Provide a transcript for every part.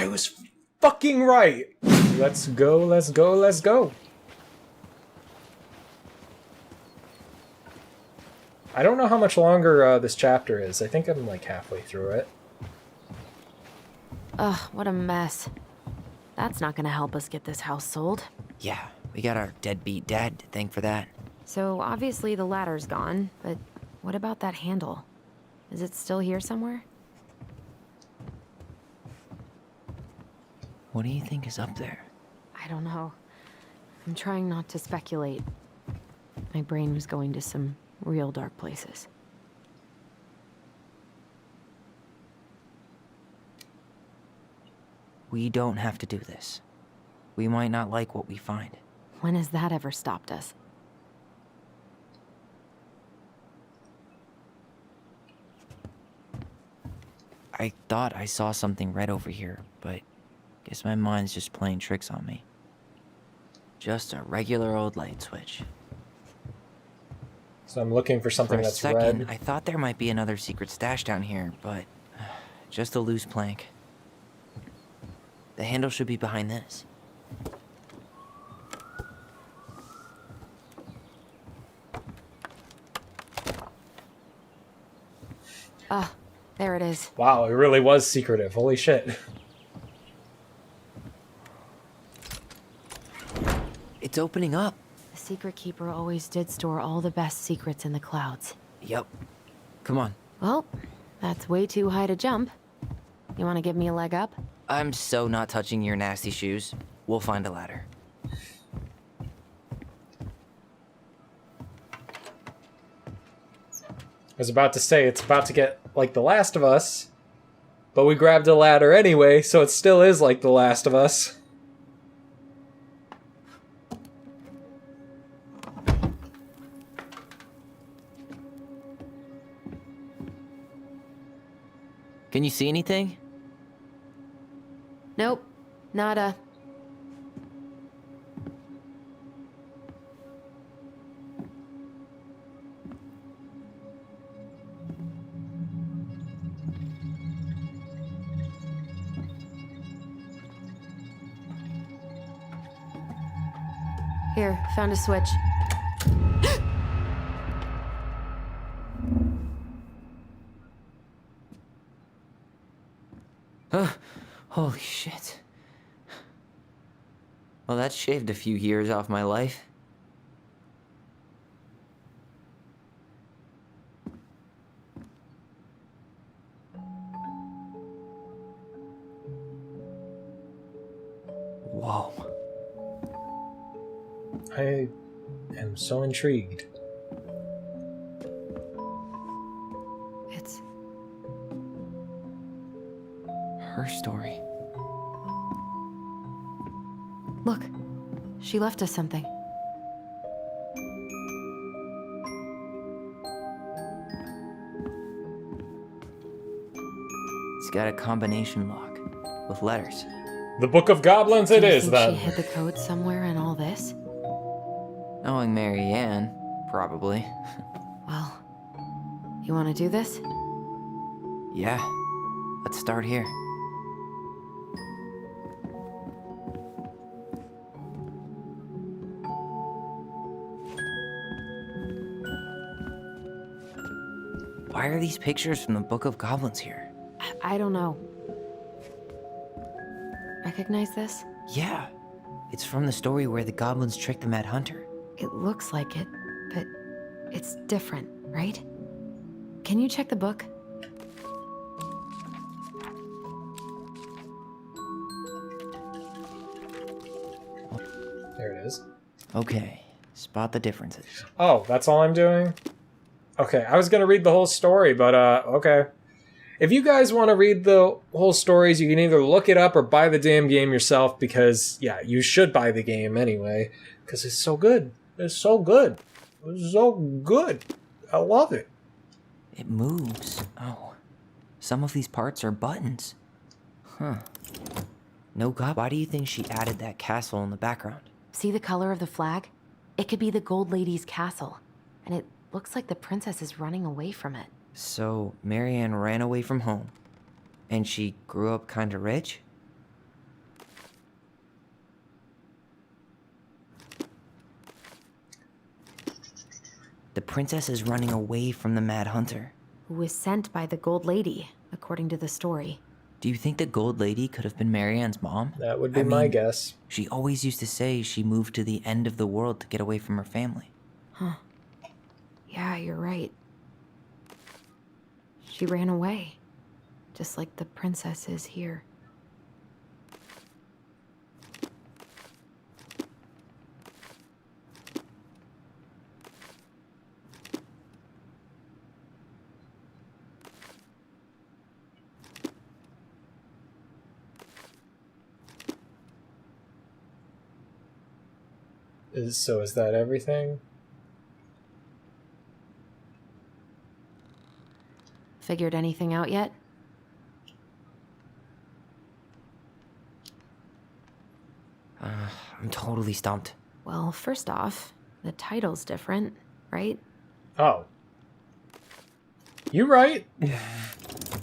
I was fucking right. Let's go, let's go, let's go. I don't know how much longer this chapter is. I think I'm like halfway through it. Ugh, what a mess. That's not gonna help us get this house sold. Yeah, we got our deadbeat dad to thank for that. So obviously the ladder's gone, but what about that handle? Is it still here somewhere? What do you think is up there? I don't know. I'm trying not to speculate. My brain was going to some real dark places. We don't have to do this. We might not like what we find. When has that ever stopped us? I thought I saw something red over here, but guess my mind's just playing tricks on me. Just a regular old light switch. So I'm looking for something For a that's second, red. I thought there might be another secret stash down here, but just a loose plank. The handle should be behind this. Ah, there it is. Wow, it really was secretive. Holy shit. It's opening up. The Secret Keeper always did store all the best secrets in the clouds. Yep. Come on. Well, that's way too high to jump. You want to give me a leg up? I'm so not touching your nasty shoes. We'll find a ladder. I was about to say it's about to get like The Last of Us, but we grabbed a ladder anyway, so it still is like The Last of Us. Can you see anything? Nope. Nada. Here, found a switch. Holy shit. Well, that shaved a few years off my life. Whoa. I am so intrigued. It's Her story. Look, she left us something. It's got a combination lock with letters. The Book of Goblins it Do you is, think then. she hid the code somewhere in all this? Knowing Mary Ann, probably. Well, you want to do this? Yeah. Let's start here. Why are these pictures from the Book of Goblins here? I don't know. Recognize this? Yeah. It's from the story where the goblins tricked the Mad Hunter. It looks like it, but it's different, right? Can you check the book? There it is. Okay. Spot the differences. Oh, that's all I'm doing? Okay, I was gonna read the whole story, but okay. If you guys want to read the whole stories, you can either look it up or buy the damn game yourself, because, yeah, you should buy the game anyway, because it's so good. It's so good. It's so good. I love it. It moves. Oh. Some of these parts are buttons. Huh. No god. Why do you think she added that castle in the background? See the color of the flag? It could be the Gold Lady's castle, and it looks like the princess is running away from it. So, Mary Ann ran away from home. And she grew up kinda rich? The princess is running away from the Mad Hunter. Who was sent by the Gold Lady, according to the story. Do you think the Gold Lady could have been Marianne's mom? That would be I my mean, guess. She always used to say she moved to the end of the world to get away from her family. Yeah, you're right. She ran away. Just like the princess is here. So is that everything? Figured anything out yet? I'm totally stumped. Well, first off, the title's different, right? Oh. You right.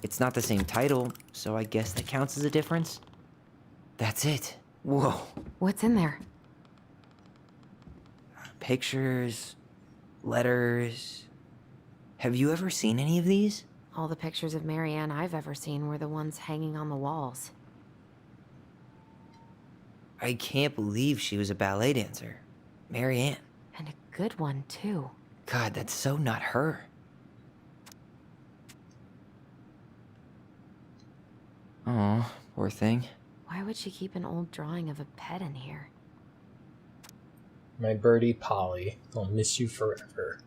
It's not the same title, so I guess that counts as a difference. That's it. Whoa. What's in there? Pictures, letters. Have you ever seen any of these? All the pictures of Marianne I've ever seen were the ones hanging on the walls. I can't believe she was a ballet dancer. Marianne. And a good one, too. God, that's so not her. Oh, poor thing. Why would she keep an old drawing of a pet in here? My birdie Polly. I'll miss you forever.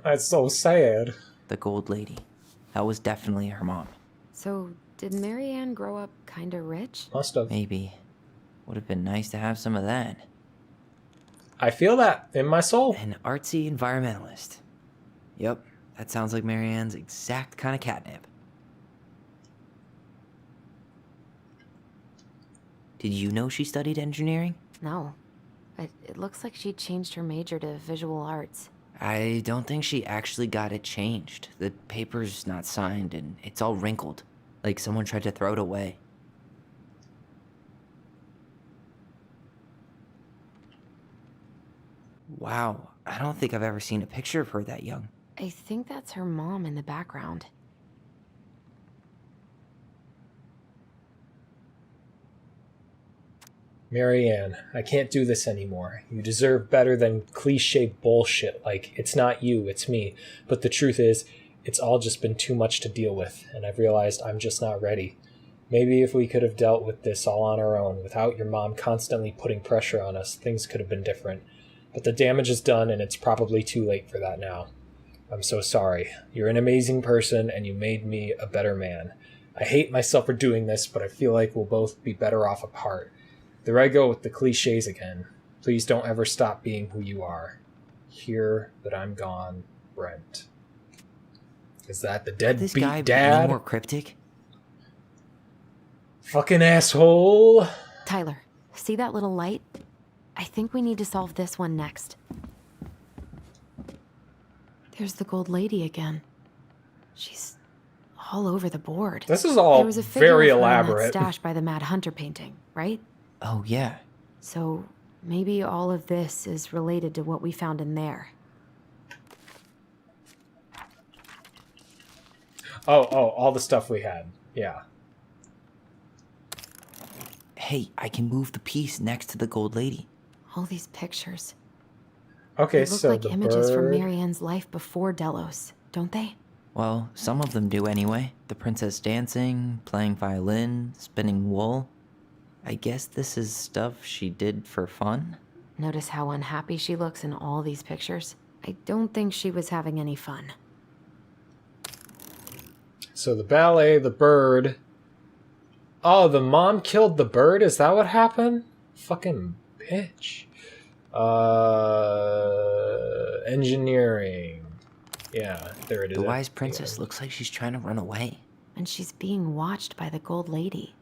That's so sad. The Gold Lady. That was definitely her mom. So, did Marianne grow up kinda rich? Must have. Maybe. Would have been nice to have some of that. I feel that in my soul. An artsy environmentalist. Yep, that sounds like Marianne's exact kind of catnip. Did you know she studied engineering? No. It looks like she changed her major to visual arts. I don't think she actually got it changed. The paper's not signed and it's all wrinkled. Like someone tried to throw it away. Wow, I don't think I've ever seen a picture of her that young. I think that's her mom in the background. Marianne, I can't do this anymore. You deserve better than cliche bullshit like, it's not you, it's me. But the truth is, it's all just been too much to deal with, and I've realized I'm just not ready. Maybe if we could have dealt with this all on our own, without your mom constantly putting pressure on us, things could have been different. But the damage is done, and it's probably too late for that now. I'm so sorry. You're an amazing person, and you made me a better man. I hate myself for doing this, but I feel like we'll both be better off apart. There I go with the cliches again. Please don't ever stop being who you are. Hear that I'm gone, Brent. Is that the This guy deadbeat dad? any more cryptic? Fucking asshole. Tyler, see that little light? I think we need to solve this one next. There's the Gold Lady again. She's all over the board. This is all There was a figure very of her in that elaborate. stash by the Mad Hunter painting, right? Oh, yeah. So maybe all of this is related to what we found in there. Oh, all the stuff we had. Yeah. Hey, I can move the piece next to the Gold Lady. All these pictures. Okay, They look so like the images from bird. Marianne's life before Delos, don't they? Well, some of them do anyway. The princess dancing, playing violin, spinning wool. I guess this is stuff she did for fun? Notice how unhappy she looks in all these pictures? I don't think she was having any fun. So the ballet, the bird. Oh, the mom killed the bird? Is that what happened? Fucking bitch. Engineering. Yeah, there it is. The wise princess looks like she's trying to run away. And she's being watched by the Gold Lady.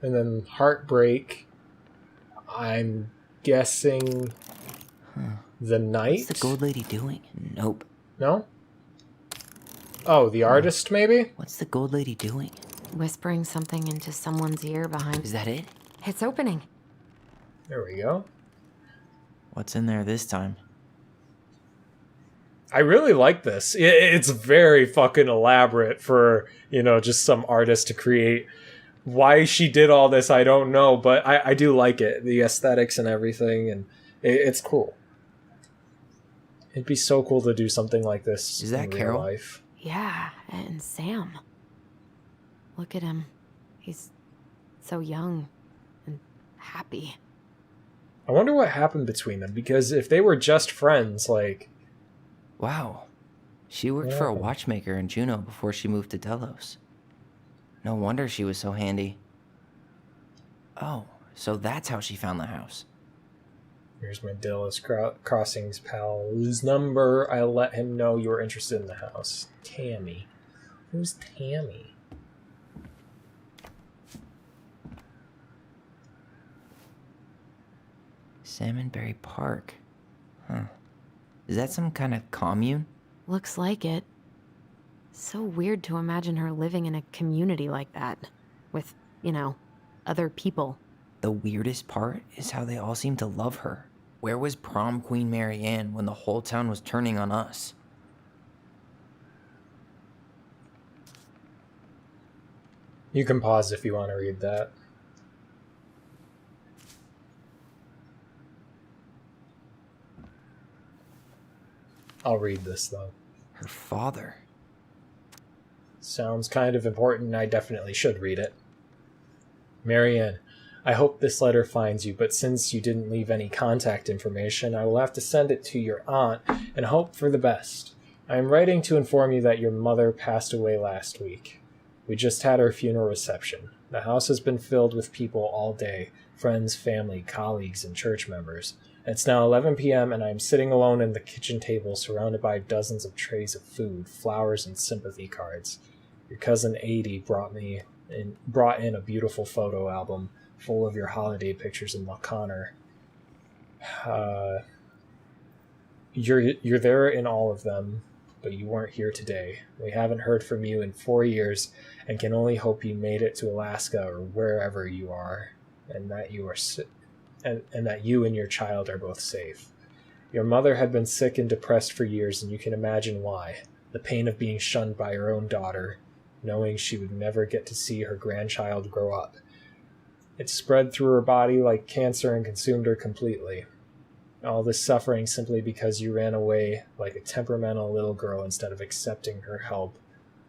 And then heartbreak. I'm guessing the night. What's the Gold Lady doing? Nope. No? Oh, the artist maybe? What's the Gold Lady doing? whispering something into someone's ear behind. Is that it? It's opening. There we go. What's in there this time? I really like this. It's very fucking elaborate for, just some artist to create. Why she did all this, I don't know, but I do like it. The aesthetics and everything, and it's cool. It'd be so cool to do something like this Is that in real Carol? life. Yeah, and Sam. Look at him. He's so young and happy. I wonder what happened between them, because if they were just friends, like... Wow. She worked for a watchmaker in Juneau before she moved to Delos. No wonder she was so handy. Oh, so that's how she found the house. Here's my Delos Crossings pal's number. I'll let him know you're interested in the house. Tammy. Who's Tammy? Salmonberry Park. Huh. Is that some kind of commune? Looks like it. So weird to imagine her living in a community like that. With, other people. The weirdest part is how they all seem to love her. Where was prom queen Mary Ann when the whole town was turning on us? You can pause if you want to read that. I'll read this, though. Her father. Sounds kind of important, and I definitely should read it. Marianne, I hope this letter finds you, but since you didn't leave any contact information, I will have to send it to your aunt and hope for the best. I am writing to inform you that your mother passed away last week. We just had our funeral reception. The house has been filled with people all day, friends, family, colleagues, and church members. It's now 11 p.m. and I am sitting alone in the kitchen table surrounded by dozens of trays of food, flowers, and sympathy cards. Your cousin Adie brought in a beautiful photo album full of your holiday pictures in Connor. You're there in all of them, but you weren't here today. We haven't heard from you in 4 years and can only hope you made it to Alaska or wherever you are, and that you and your child are both safe. Your mother had been sick and depressed for years, and you can imagine why. The pain of being shunned by her own daughter, knowing she would never get to see her grandchild grow up. It spread through her body like cancer and consumed her completely. All this suffering simply because you ran away like a temperamental little girl instead of accepting her help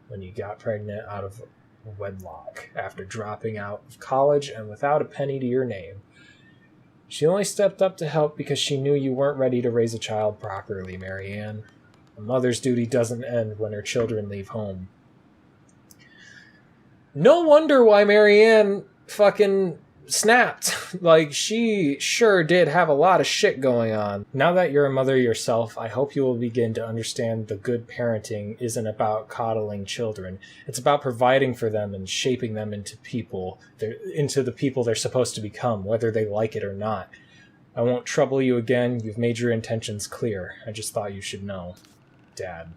when you got pregnant out of wedlock after dropping out of college and without a penny to your name. She only stepped up to help because she knew you weren't ready to raise a child properly, Marianne. A mother's duty doesn't end when her children leave home. No wonder why Marianne fucking snapped. Like, she sure did have a lot of shit going on. Now that you're a mother yourself, I hope you will begin to understand the good parenting isn't about coddling children. It's about providing for them and shaping them into the people they're supposed to become, whether they like it or not. I won't trouble you again. You've made your intentions clear. I just thought you should know. Dad.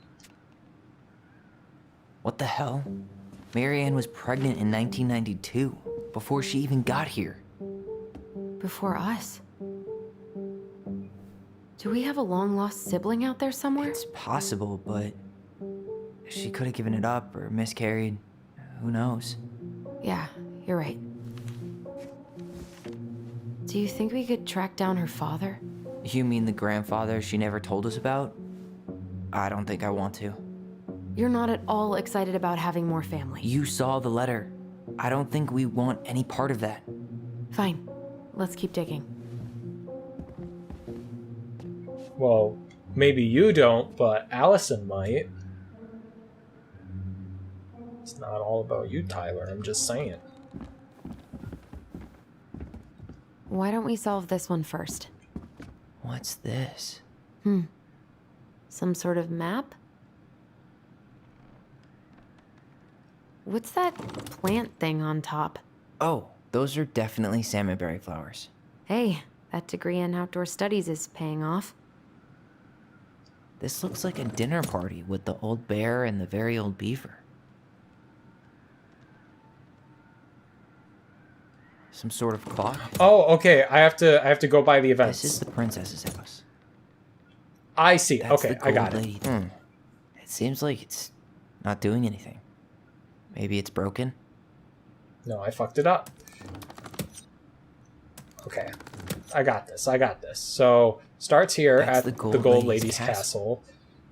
What the hell? Mary Ann was pregnant in 1992, before she even got here. Before us? Do we have a long-lost sibling out there somewhere? It's possible, but she could have given it up or miscarried. Who knows? Yeah, you're right. Do you think we could track down her father? You mean the grandfather she never told us about? I don't think I want to. You're not at all excited about having more family. You saw the letter. I don't think we want any part of that. Fine. Let's keep digging. Well, maybe you don't, but Allison might. It's not all about you, Tyler. I'm just saying. Why don't we solve this one first? What's this? Some sort of map? What's that plant thing on top? Oh, those are definitely salmonberry flowers. Hey, that degree in outdoor studies is paying off. This looks like a dinner party with the old bear and the very old beaver. Some sort of clock? Oh, okay. I have to go by the events. This is the princess's house. I see. That's Okay, the I got gold it. lady. It seems like it's not doing anything. Maybe it's broken? No, I fucked it up. Okay. I got this. So, starts here That's at the the Gold Gold Lady's Lady's castle. castle.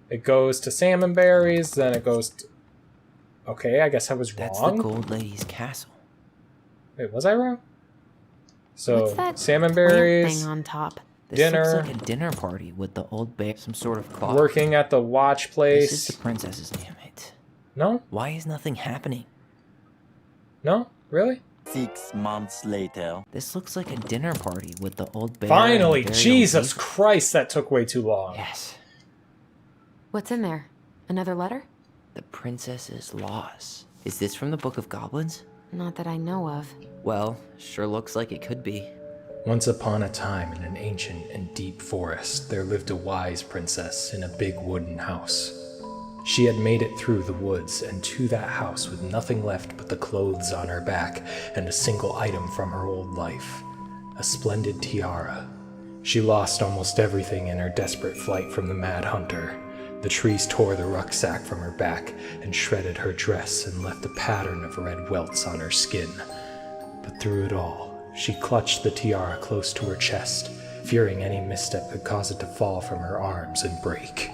It goes to Salmonberry's, then it goes to... Okay, I guess I was That's wrong. the gold lady's castle. Wait, was I wrong? So, What's that plant Salmonberry's, thing on top? This dinner, looks like a dinner party with the old bear. Some sort of clock. working at the watch This is place. the princess's name. It. No? Why is nothing happening? No? Really? 6 months later. This looks like a dinner party with the old bear. Finally! and the very old Jesus people. Christ, that took way too long. Yes. What's in there? Another letter? The princess's loss. Is this from the Book of Goblins? Not that I know of. Well, sure looks like it could be. Once upon a time, in an ancient and deep forest, there lived a wise princess in a big wooden house. She had made it through the woods and to that house with nothing left but the clothes on her back and a single item from her old life, a splendid tiara. She lost almost everything in her desperate flight from the mad hunter. The trees tore the rucksack from her back and shredded her dress and left a pattern of red welts on her skin. But through it all, she clutched the tiara close to her chest, fearing any misstep could cause it to fall from her arms and break.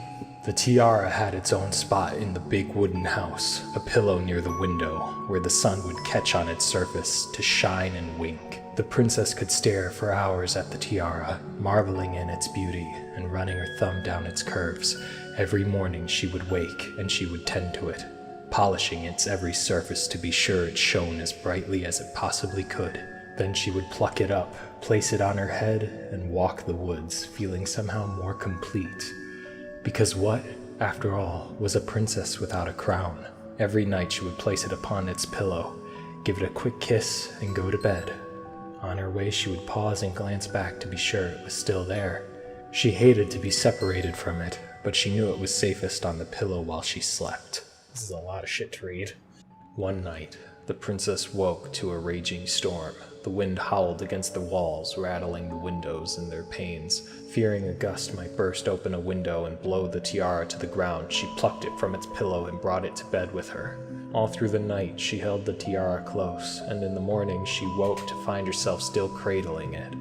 The tiara had its own spot in the big wooden house, a pillow near the window, where the sun would catch on its surface to shine and wink. The princess could stare for hours at the tiara, marveling in its beauty and running her thumb down its curves. Every morning she would wake and she would tend to it, polishing its every surface to be sure it shone as brightly as it possibly could. Then she would pluck it up, place it on her head, and walk the woods, feeling somehow more complete. Because what, after all, was a princess without a crown? Every night she would place it upon its pillow, give it a quick kiss, and go to bed. On her way she would pause and glance back to be sure it was still there. She hated to be separated from it, but she knew it was safest on the pillow while she slept. This is a lot of shit to read. One night, the princess woke to a raging storm. The wind howled against the walls, rattling the windows and their panes. Fearing a gust might burst open a window and blow the tiara to the ground, she plucked it from its pillow and brought it to bed with her. All through the night, she held the tiara close, and in the morning she woke to find herself still cradling it.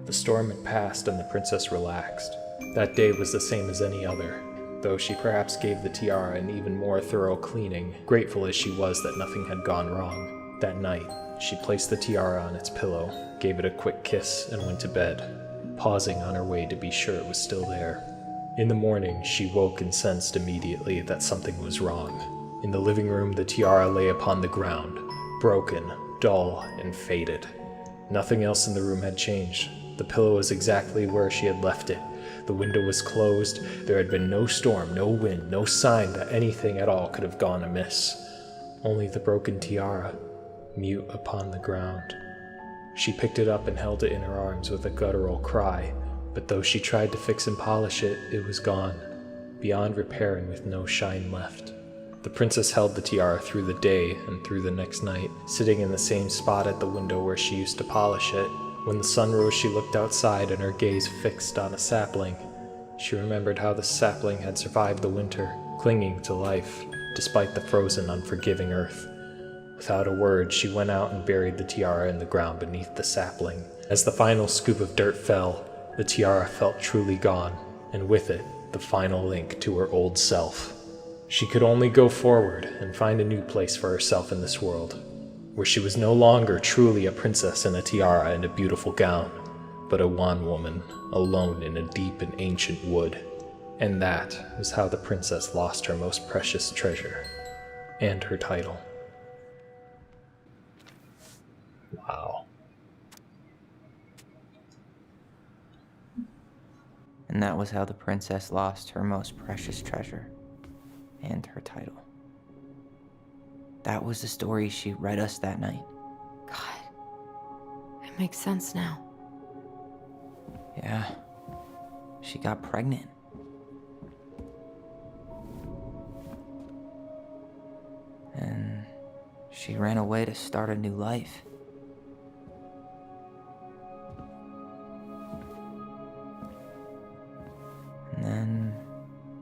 The storm had passed and the princess relaxed. That day was the same as any other, though she perhaps gave the tiara an even more thorough cleaning, grateful as she was that nothing had gone wrong. That night, she placed the tiara on its pillow, gave it a quick kiss, and went to bed, pausing on her way to be sure it was still there. In the morning, she woke and sensed immediately that something was wrong. In the living room, the tiara lay upon the ground, broken, dull, and faded. Nothing else in the room had changed. The pillow was exactly where she had left it. The window was closed. There had been no storm, no wind, no sign that anything at all could have gone amiss. Only the broken tiara, mute upon the ground. She picked it up and held it in her arms with a guttural cry, but though she tried to fix and polish it, it was gone, beyond repairing with no shine left. The princess held the tiara through the day and through the next night, sitting in the same spot at the window where she used to polish it. When the sun rose, she looked outside and her gaze fixed on a sapling. She remembered how the sapling had survived the winter, clinging to life, despite the frozen, unforgiving earth. Without a word, she went out and buried the tiara in the ground beneath the sapling. As the final scoop of dirt fell, the tiara felt truly gone, and with it, the final link to her old self. She could only go forward and find a new place for herself in this world, where she was no longer truly a princess in a tiara and a beautiful gown, but a wan woman, alone in a deep and ancient wood. And that was how the princess lost her most precious treasure, and her title. Wow. And that was how the princess lost her most precious treasure and her title. That was the story she read us that night. God. It makes sense now. Yeah. She got pregnant. And she ran away to start a new life.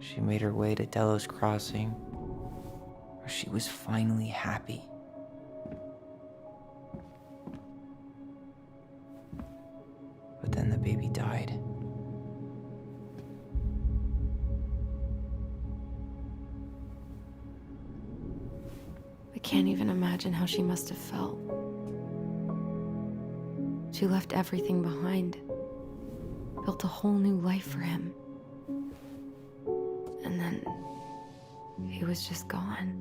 she made her way to Delos Crossing, where she was finally happy. But then the baby died. I can't even imagine how she must have felt. She left everything behind, built a whole new life for him. And then he was just gone.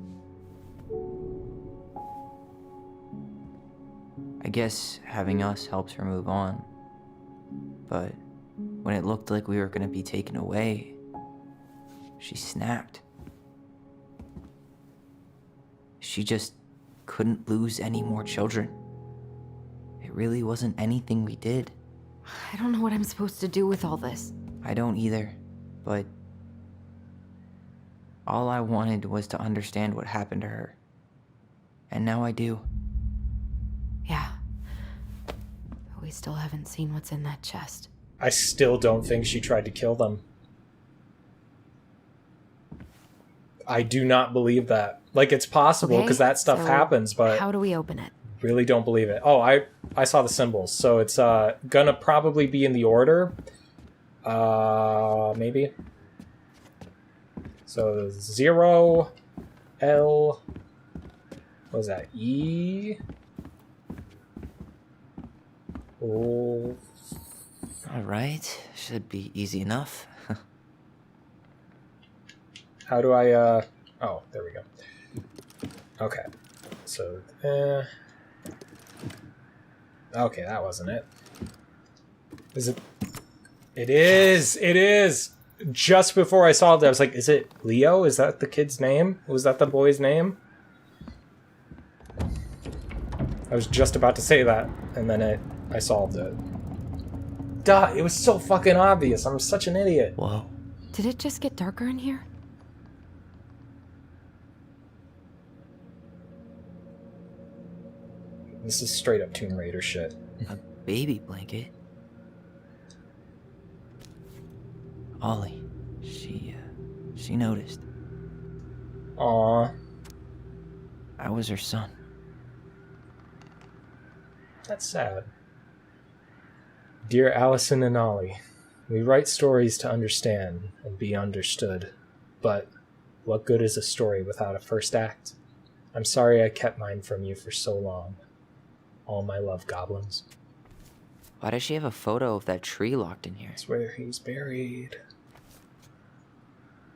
I guess having us helps her move on. But when it looked like we were gonna be taken away, she snapped. She just couldn't lose any more children. It really wasn't anything we did. I don't know what I'm supposed to do with all this. I don't either, but all I wanted was to understand what happened to her. And now I do. Yeah. But we still haven't seen what's in that chest. I still don't think she tried to kill them. I do not believe that. Like, it's possible because that stuff so happens, but how do we open it? really don't believe it. Oh, I saw the symbols. So it's gonna probably be in the order. Maybe. So 0, L, what was that? E, O. All right, should be easy enough. How do I, oh, there we go. Okay. So, okay, that wasn't it. Is it? It is! It is! Just before I saw it, I was like, is it Leo? Is that the kid's name? Was that the boy's name? I was just about to say that, and then I solved it. Duh, it was so fucking obvious. I'm such an idiot. Whoa. Did it just get darker in here? This is straight up Tomb Raider shit. A baby blanket? Ollie, she noticed. Aww. I was her son. That's sad. Dear Allison and Ollie, we write stories to understand and be understood, but what good is a story without a first act? I'm sorry I kept mine from you for so long. All my love, goblins. Why does she have a photo of that tree locked in here? That's where he's buried.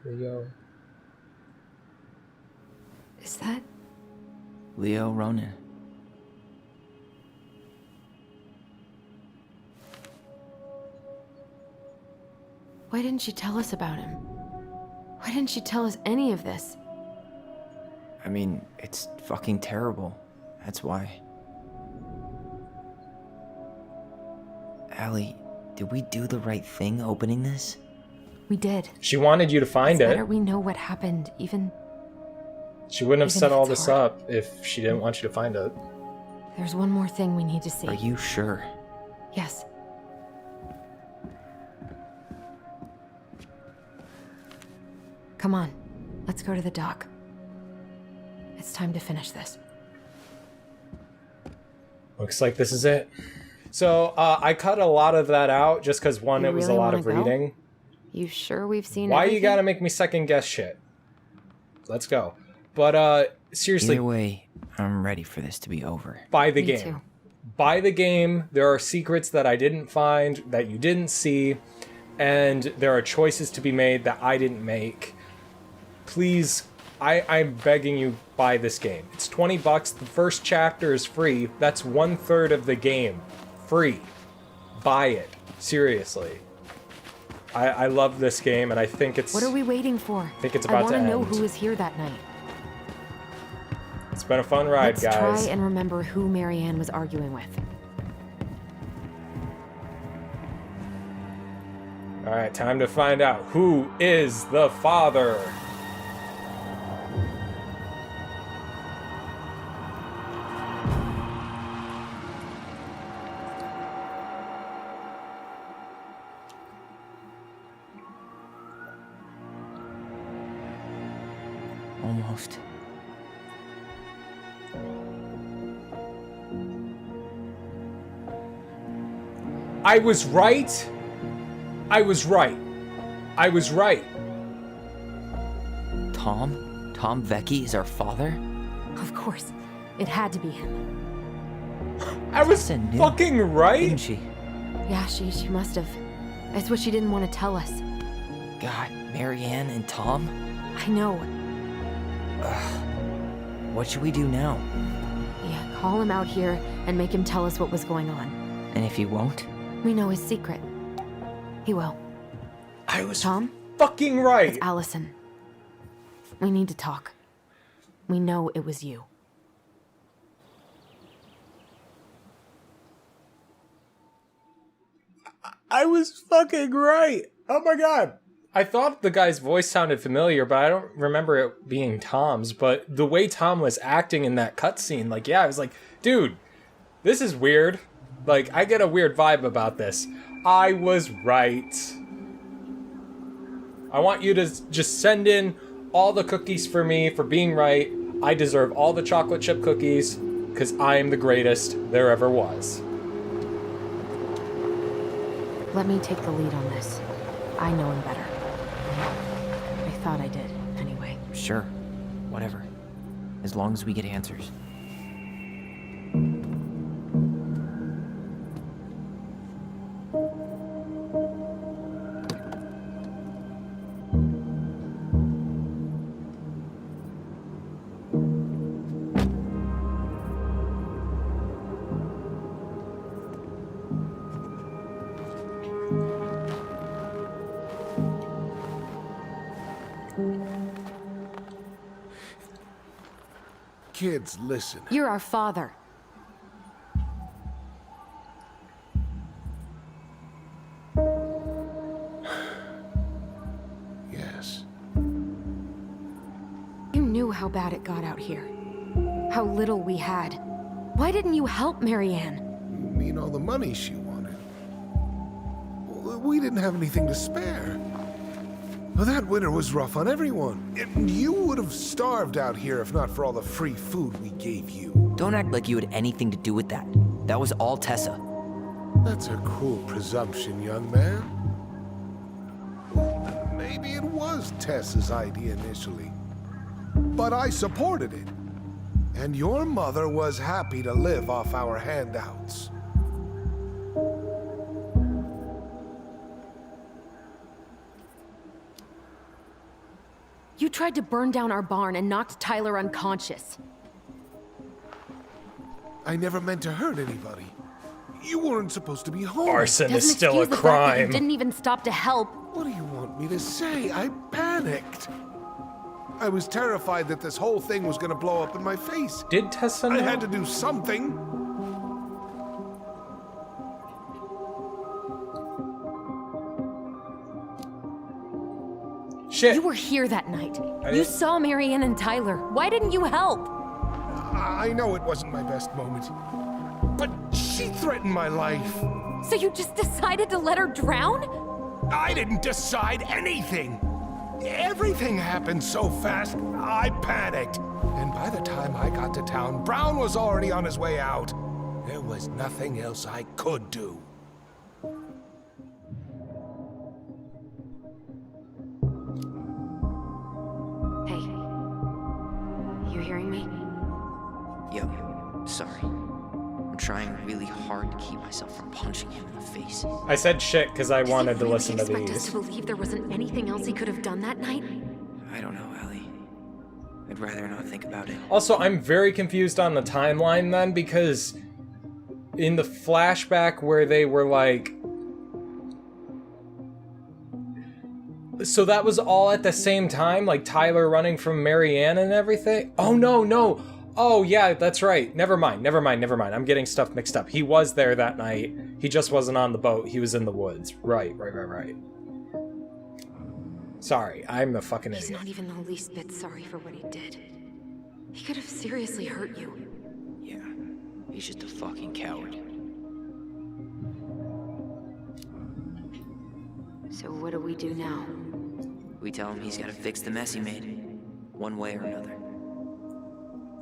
Leo. Is that... Leo Ronan. Why didn't she tell us about him? Why didn't she tell us any of this? I mean, it's fucking terrible. That's why. Allie, did we do the right thing opening this? We did. She wanted you to find It's it. better we know what happened, even... She wouldn't have even set if all it's this hard. up if she didn't want you to find it. There's one more thing we need to see. Are you sure? Yes. Come on, let's go to the dock. It's time to finish this. Looks like this is it. So I cut a lot of that out just because, one, You it was really a lot of wanna go? reading. You sure we've seen Why everything? you gotta make me second guess shit? Let's go. But seriously, Either way, I'm ready for this to be over. buy the Me game. too. Buy the game. There are secrets that I didn't find, that you didn't see, and there are choices to be made that I didn't make. Please, I'm begging you, buy this game. It's $20. The first chapter is free. That's 1/3 of the game. Free. Buy it. Seriously. I love this game, and I think it's... What are we waiting for? I think it's about to I want to know end. who was here that night. It's been a fun ride, Let's guys. try and remember who Marianne was arguing with. All right, time to find out who is the father. Almost. I was right. I was right. I was right. Tom? Tom Vecchi is our father? Of course. It had to be him. I was Tessa knew, fucking right. Didn't she? Yeah, she must have. It's what she didn't want to tell us. God, Marianne and Tom? I know. What should we do now? Yeah, call him out here and make him tell us what was going on. And if he won't? We know his secret. He will. I was Tom? fucking right. It's Allison. We need to talk. We know it was you. I was fucking right. Oh my god. I thought the guy's voice sounded familiar, but I don't remember it being Tom's. But the way Tom was acting in that cutscene, like, yeah, I was like, dude, this is weird. Like, I get a weird vibe about this. I was right. I want you to just send in all the cookies for me for being right. I deserve all the chocolate chip cookies because I am the greatest there ever was. Let me take the lead on this. I know him better. I thought I did, anyway. Sure. Whatever. As long as we get answers. Kids, listen. You're our father. Yes. You knew how bad it got out here. How little we had. Why didn't you help Marianne? You mean all the money she wanted? Well, we didn't have anything to spare. Well, that winter was rough on everyone. And you would have starved out here if not for all the free food we gave you. Don't act like you had anything to do with that. That was all Tessa. That's a cruel presumption, young man. Maybe it was Tessa's idea initially. But I supported it. And your mother was happy to live off our handouts. You tried to burn down our barn and knocked Tyler unconscious. I never meant to hurt anybody. You weren't supposed to be home. Arson is Doesn't still a excuse the fact that you crime. didn't even stop to help. What do you want me to say? I panicked. I was terrified that this whole thing was gonna blow up in my face. Did Tessa know? I had to do something. Shit. You were here that night. I You didn't- saw Marianne and Tyler. Why didn't you help? I know it wasn't my best moment. But she threatened my life. So you just decided to let her drown? I didn't decide anything. Everything happened so fast, I panicked. And by the time I got to town, Brown was already on his way out. There was nothing else I could do. Hey. You hearing me? Yo, sorry. I'm trying really hard to keep myself from punching him in the face. I said shit because I wanted to Does he listen to really expect us these. to believe there wasn't anything else he could have done that night? I don't know, Allie. I'd rather not think about it. Also, I'm very confused on the timeline then because in the flashback where they were like... So that was all at the same time? Like Tyler running from Marianne and everything? Oh, no. Oh, yeah, that's right. Never mind. I'm getting stuff mixed up. He was there that night. He just wasn't on the boat. He was in the woods. Right. Sorry, I'm a fucking He's idiot. not even the least bit sorry for what he did. He could have seriously hurt you. Yeah, he's just a fucking coward. So what do we do now? We tell him he's gotta fix the mess he made. one way or another.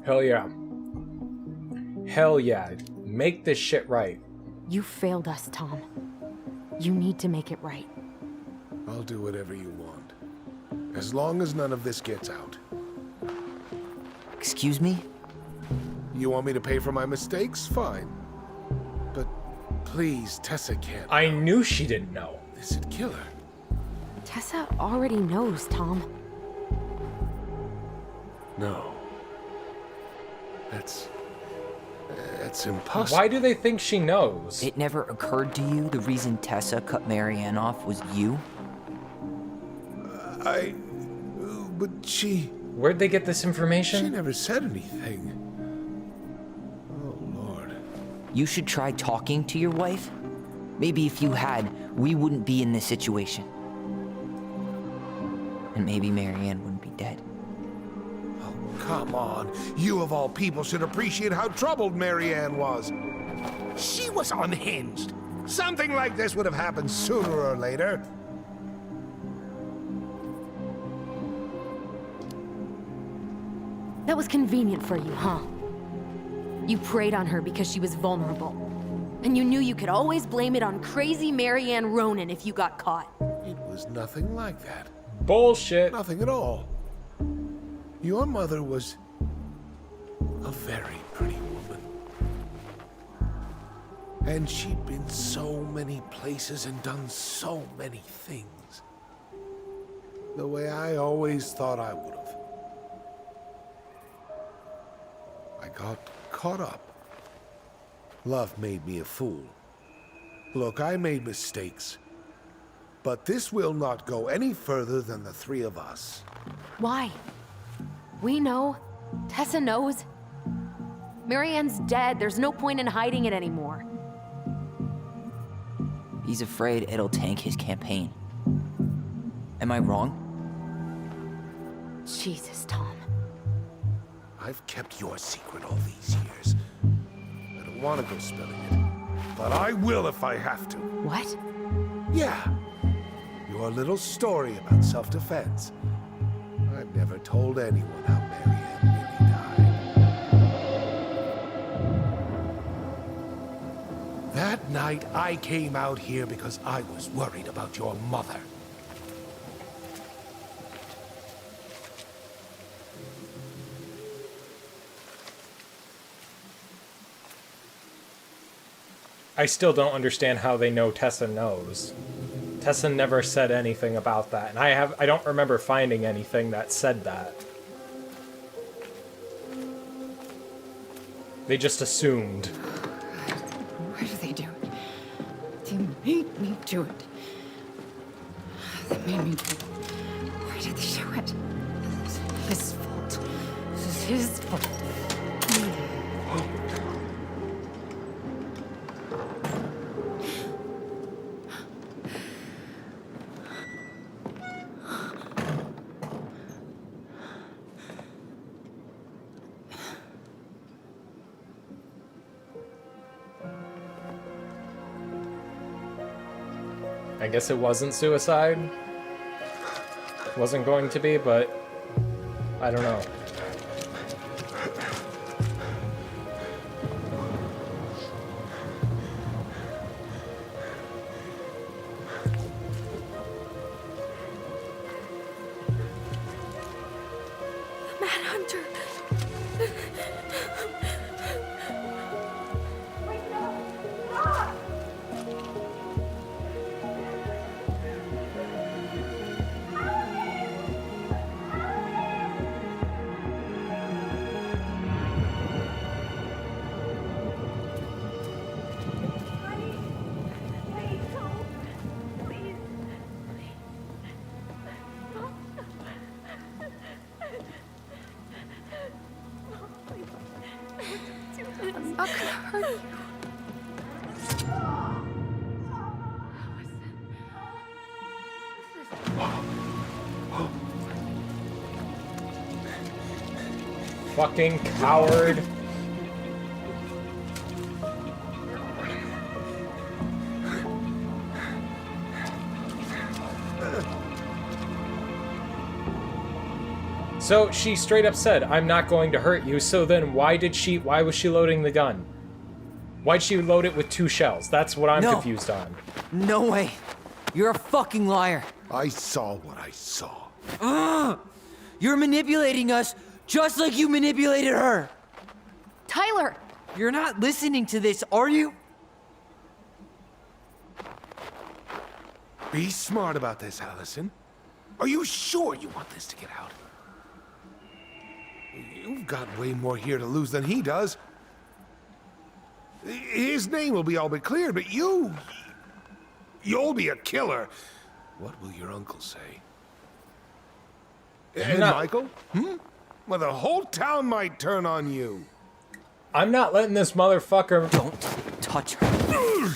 Hell yeah. Hell yeah. Make this shit right. You failed us, Tom. You need to make it right. I'll do whatever you want. As long as none of this gets out. Excuse me? You want me to pay for my mistakes? Fine. But please, Tessa can't. I knew she didn't know. This'd kill her. Tessa already knows, Tom. No. That's impossible. Why do they think she knows? It never occurred to you the reason Tessa cut Marianne off was you? But she Where'd they get this information? never said anything. Oh, Lord. You should try talking to your wife. Maybe if you had, we wouldn't be in this situation. And maybe Marianne wouldn't be dead. Oh, come on. You of all people should appreciate how troubled Marianne was. She was unhinged. Something like this would have happened sooner or later. That was convenient for you, huh? You preyed on her because she was vulnerable. And you knew you could always blame it on crazy Marianne Ronan if you got caught. It was nothing like that. Bullshit. Nothing at all. Your mother was a very pretty woman. And she'd been so many places and done so many things. The way I always thought I would have. I got caught up. Love made me a fool. Look, I made mistakes. But this will not go any further than the three of us. Why? We know. Tessa knows. Marianne's dead. There's no point in hiding it anymore. He's afraid it'll tank his campaign. Am I wrong? Jesus, Tom. I've kept your secret all these years. I don't want to go spilling it. But I will if I have to. What? Yeah. Your little story about self-defense. I've never told anyone how Marianne really died. That night, I came out here because I was worried about your mother. I still don't understand how they know Tessa knows. Tessa never said anything about that, and I don't remember finding anything that said that. They just assumed. Why do they do it? They made me do it. They made me do it. Why did they do it? This is his fault. This is his fault. I guess it wasn't suicide. Wasn't going to be, but I don't know. Manhunter! I'm not gonna hurt you. Fucking coward. So she straight up said, I'm not going to hurt you, so then why was she loading the gun? Why'd she load it with 2 shells? That's what I'm confused on. No way. You're a fucking liar. I saw what I saw. You're manipulating us just like you manipulated her. Tyler! You're not listening to this, are you? Be smart about this, Allison. Are you sure you want this to get out? You've got way more here to lose than he does. His name will be all but cleared, but you'll be a killer. What will your uncle say? And Michael? Well, the whole town might turn on you. I'm not letting this motherfucker... Don't touch her.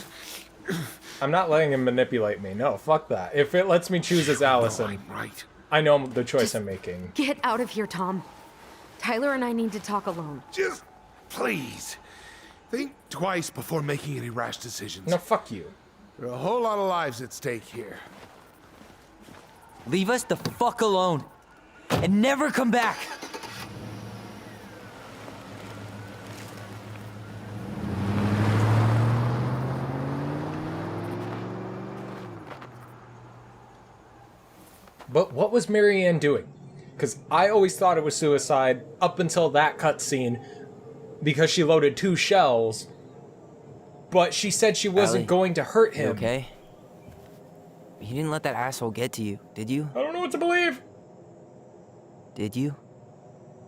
I'm not letting him manipulate me. No, fuck that. If it lets me choose as Allison, No, I'm right. I know the choice I'm making. Get out of here, Tom. Tyler and I need to talk alone. Just, please, think twice before making any rash decisions. No, fuck you. There are a whole lot of lives at stake here. Leave us the fuck alone. And never come back. But what was Marianne doing? Because I always thought it was suicide up until that cutscene, because she loaded 2 shells, but she said she wasn't Allie, going to hurt You him. okay? You didn't let that asshole get to you, did you? I don't know what to believe. Did you?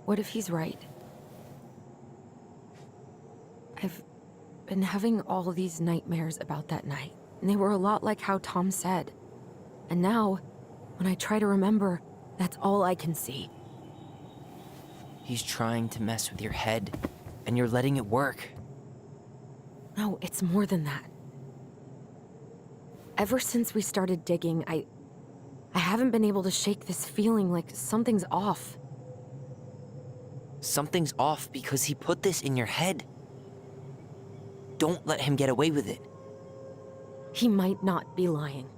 What if he's right? I've been having all these nightmares about that night, and they were a lot like how Tom said. And now, when I try to remember, that's all I can see. He's trying to mess with your head, and you're letting it work. No, it's more than that. Ever since we started digging, I haven't been able to shake this feeling like something's off. Something's off because he put this in your head. Don't let him get away with it. He might not be lying.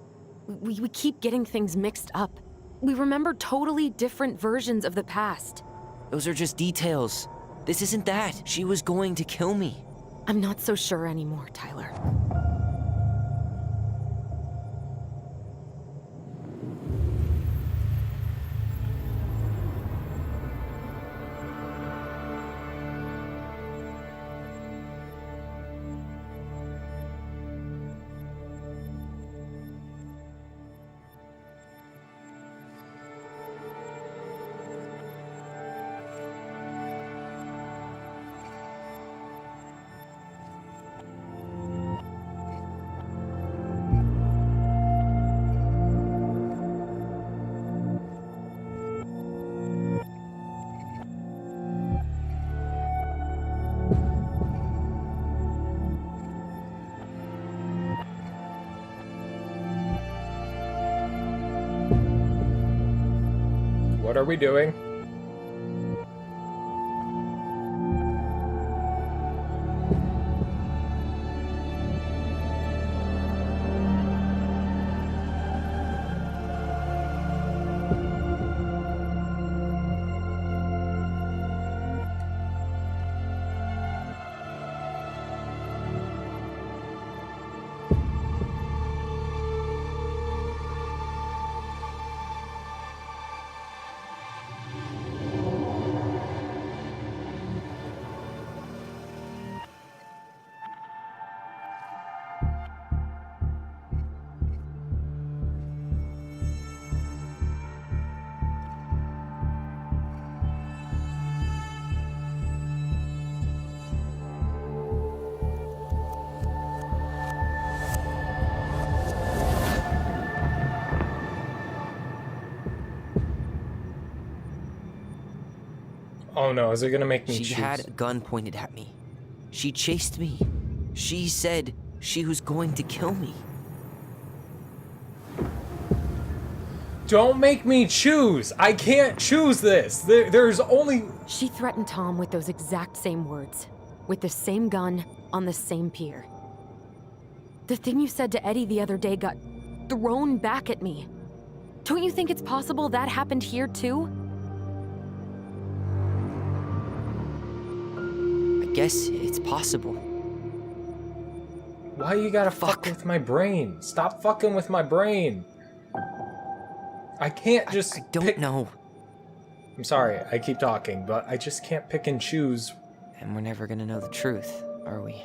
We keep getting things mixed up. We remember totally different versions of the past. Those are just details. This isn't that. She was going to kill me. I'm not so sure anymore, Tyler. What are we doing? Oh no, is it gonna make me She choose? had a gun pointed at me. She chased me. She said she was going to kill me. Don't make me choose! I can't choose this! There's only... She threatened Tom with those exact same words, with the same gun, on the same pier. The thing you said to Eddie the other day got thrown back at me. Don't you think it's possible that happened here too? guess it's possible. Why you gotta fuck with my brain? Stop fucking with my brain. I can't just I don't know. I'm sorry, I keep talking, but I just can't pick and choose. And we're never gonna know the truth, are we?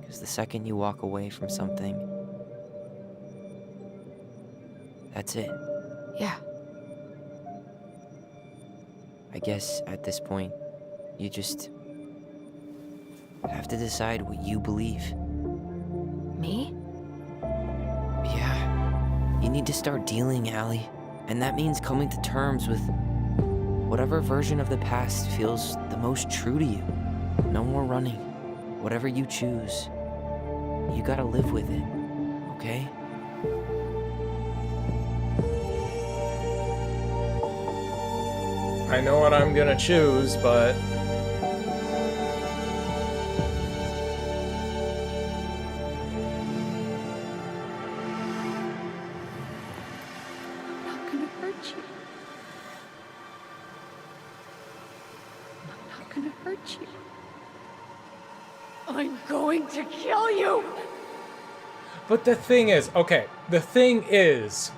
Because the second you walk away from something, that's it. Yeah. I guess at this point, you just have to decide what you believe. Me? Yeah. You need to start dealing, Allie. And that means coming to terms with whatever version of the past feels the most true to you. No more running. Whatever you choose, you gotta live with it, okay? I know what I'm gonna choose, but I'm not gonna hurt you. I'm not gonna hurt you. I'm going to kill you! the thing is,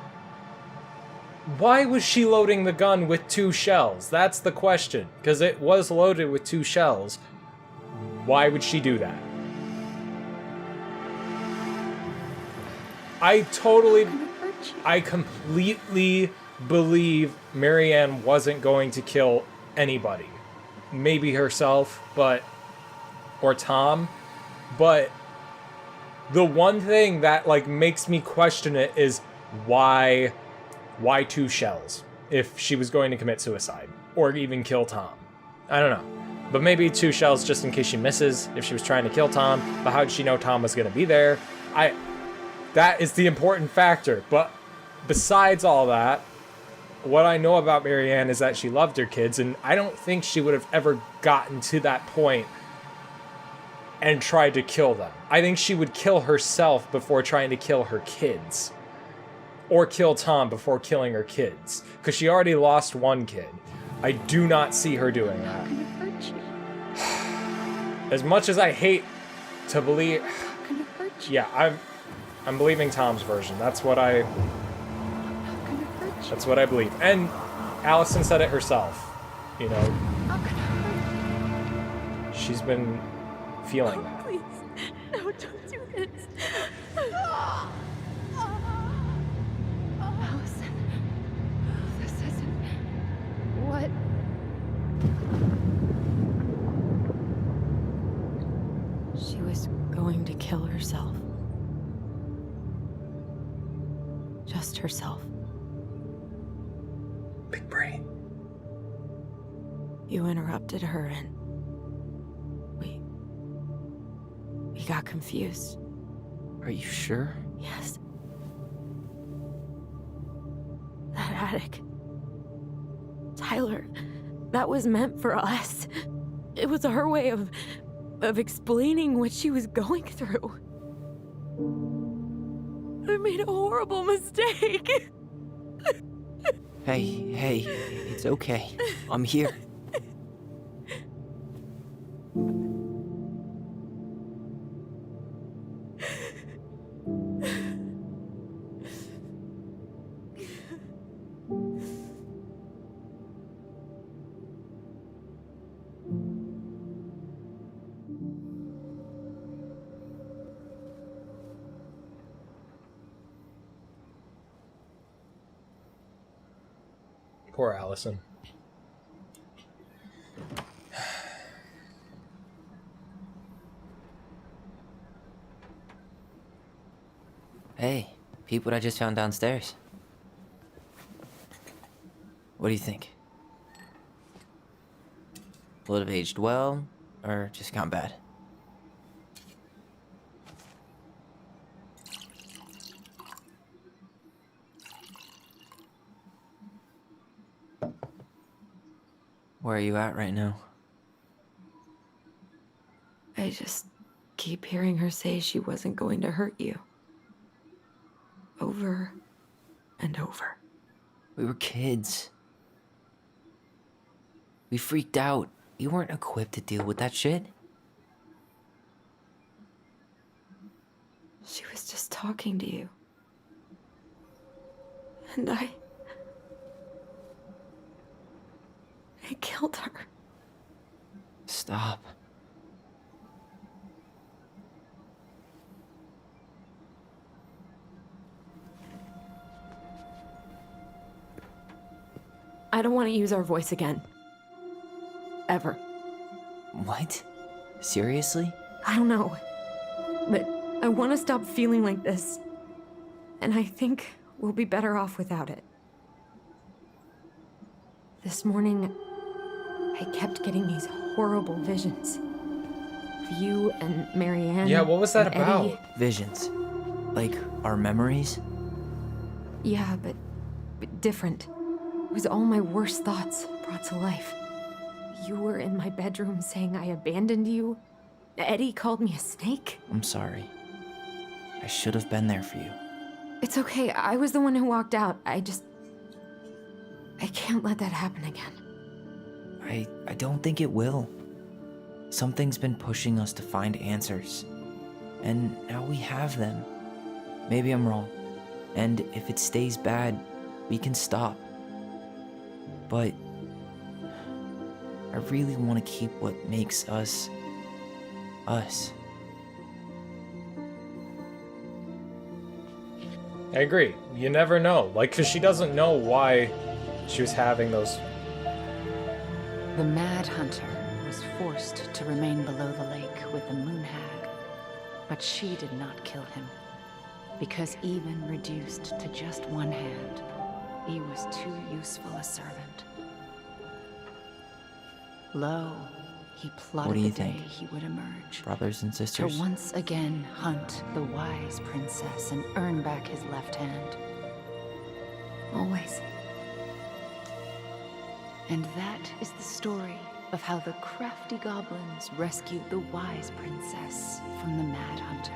why was she loading the gun with 2 shells? That's the question. Because it was loaded with 2 shells. Why would she do that? I completely believe Marianne wasn't going to kill anybody. Maybe herself, or Tom. But the one thing that, like, makes me question it is why 2 shells if she was going to commit suicide or even kill Tom? I don't know. But maybe 2 shells just in case she misses if she was trying to kill Tom. But how did she know Tom was going to be there? That is the important factor. But besides all that, what I know about Marianne is that she loved her kids, and I don't think she would have ever gotten to that point and tried to kill them. I think she would kill herself before trying to kill her kids. Or kill Tom before killing her kids. Because she already lost 1 kid. I do not see her doing that. I'm not gonna hurt you. As much as I hate to believe... I'm not gonna hurt you. Yeah, I'm believing Tom's version. That's what I believe. And Allison said it herself. You know, I'm not gonna hurt you. she's been feeling that. Please. No, don't do this. Allison, this isn't what. She was going to kill herself. Just herself. Big brain. You interrupted her and we got confused. Are you sure? Yes. That attic. Tyler, that was meant for us. It was our way of explaining what she was going through. I made a horrible mistake. Hey, it's okay. I'm here. Poor Allison. Hey, peep what I just found downstairs. What do you think? Will it have aged well, or just gone bad? Where are you at right now? I just keep hearing her say she wasn't going to hurt you. Over and over. We were kids. We freaked out. You weren't equipped to deal with that shit. She was just talking to you. And I killed her. Stop. I don't want to use our voice again. Ever. What? Seriously? I don't know. But I want to stop feeling like this. And I think we'll be better off without it. This morning, I kept getting these horrible visions. Of you and Marianne. Yeah, what was that and Eddie. about? Visions. Like our memories? Yeah, but different. It was all my worst thoughts brought to life. You were in my bedroom saying I abandoned you. Eddie called me a snake. I'm sorry. I should have been there for you. It's okay, I was the one who walked out. I can't let that happen again. I don't think it will. Something's been pushing us to find answers. And now we have them. Maybe I'm wrong. And if it stays bad, we can stop. But I really want to keep what makes us, us. I agree. You never know. Like, because she doesn't know why she was having those. The Mad Hunter was forced to remain below the lake with the Moon Hag, but she did not kill him, because even reduced to just one hand, he was too useful a servant. Lo, he plotted What do you the day think? he would emerge, Brothers and to sisters? once again hunt the wise princess and earn back his left hand. Always. And that is the story of how the crafty goblins rescued the wise princess from the Mad Hunter.